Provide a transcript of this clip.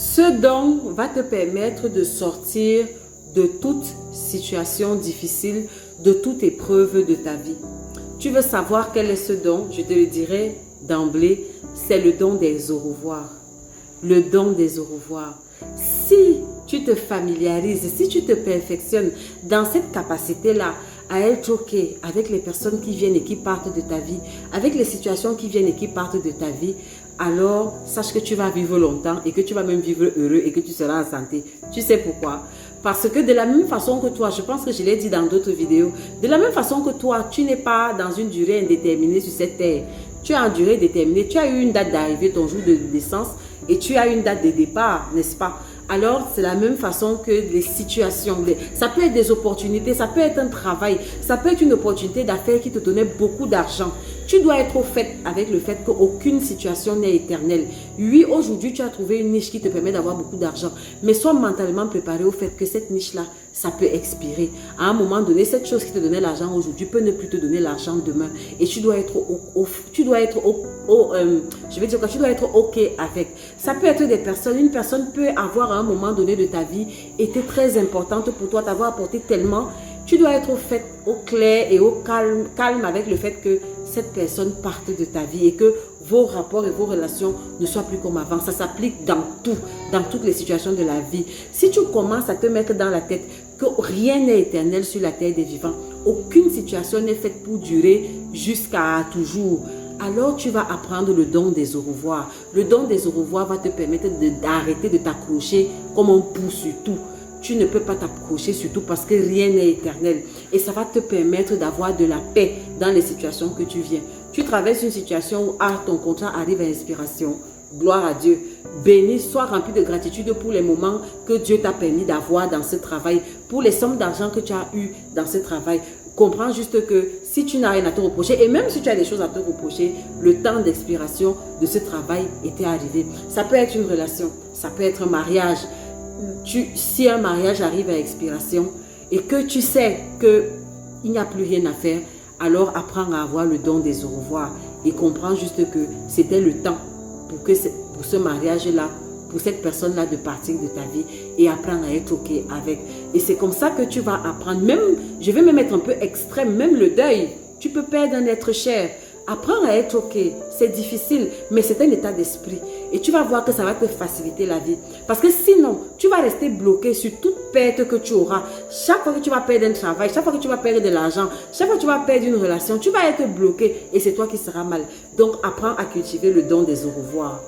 Ce don va te permettre de sortir de toute situation difficile, de toute épreuve de ta vie. Tu veux savoir quel est ce don? Je te le dirai d'emblée, c'est le don des au revoir. Le don des au revoir. Si tu te familiarises, si tu te perfectionnes dans cette capacité-là à être OK avec les personnes qui viennent et qui partent de ta vie, avec les situations qui viennent et qui partent de ta vie, alors sache que tu vas vivre longtemps et que tu vas même vivre heureux et que tu seras en santé. Tu sais pourquoi? Parce que de la même façon que toi, je pense que je l'ai dit dans d'autres vidéos, de la même façon que toi, tu n'es pas dans une durée indéterminée sur cette terre. Tu es en durée déterminée. Tu as eu une date d'arrivée, ton jour de naissance, et tu as une date de départ, n'est-ce pas? Alors, c'est la même façon que les situations. Ça peut être des opportunités, ça peut être un travail, ça peut être une opportunité d'affaires qui te donnait beaucoup d'argent. Tu dois être au fait avec le fait qu'aucune situation n'est éternelle. Oui, aujourd'hui, tu as trouvé une niche qui te permet d'avoir beaucoup d'argent, mais sois mentalement préparé au fait que cette niche-là, ça peut expirer. À un moment donné, cette chose qui te donnait l'argent aujourd'hui peut ne plus te donner l'argent demain. Et tu dois être tu dois être OK avec. Ça peut être des personnes. Une personne peut avoir à un moment donné de ta vie été très importante pour toi, t'avoir apporté tellement. Tu dois être au clair et au calme avec le fait que cette personne parte de ta vie et que vos rapports et vos relations ne soient plus comme avant. Ça s'applique dans tout, dans toutes les situations de la vie. Si tu commences à te mettre dans la tête que rien n'est éternel sur la terre des vivants, aucune situation n'est faite pour durer jusqu'à toujours, alors tu vas apprendre le don des au revoir. Le don des au revoir va te permettre d'arrêter de t'accrocher comme un pou sur tout. Tu ne peux pas t'accrocher surtout parce que rien n'est éternel. Et ça va te permettre d'avoir de la paix dans les situations que tu viens. Tu traverses une situation où ton contrat arrive à expiration. Gloire à Dieu. Béni, sois rempli de gratitude pour les moments que Dieu t'a permis d'avoir dans ce travail, pour les sommes d'argent que tu as eues dans ce travail. Comprends juste que si tu n'as rien à te reprocher, et même si tu as des choses à te reprocher, le temps d'expiration de ce travail était arrivé. Ça peut être une relation, ça peut être un mariage. Si un mariage arrive à expiration et que tu sais qu'il n'y a plus rien à faire, alors apprends à avoir le don des au revoir et comprends juste que c'était le temps pour ce mariage-là, pour cette personne-là de partir de ta vie et apprendre à être OK avec. Et c'est comme ça que tu vas apprendre. Même, je vais même être un peu extrême, même le deuil. Tu peux perdre un être cher. Apprends à être OK. C'est difficile, mais c'est un état d'esprit. Et tu vas voir que ça va te faciliter la vie. Parce que sinon, tu vas rester bloqué sur toute perte que tu auras. Chaque fois que tu vas perdre un travail, chaque fois que tu vas perdre de l'argent, chaque fois que tu vas perdre une relation, tu vas être bloqué et c'est toi qui seras mal. Donc, apprends à cultiver le don des au revoir.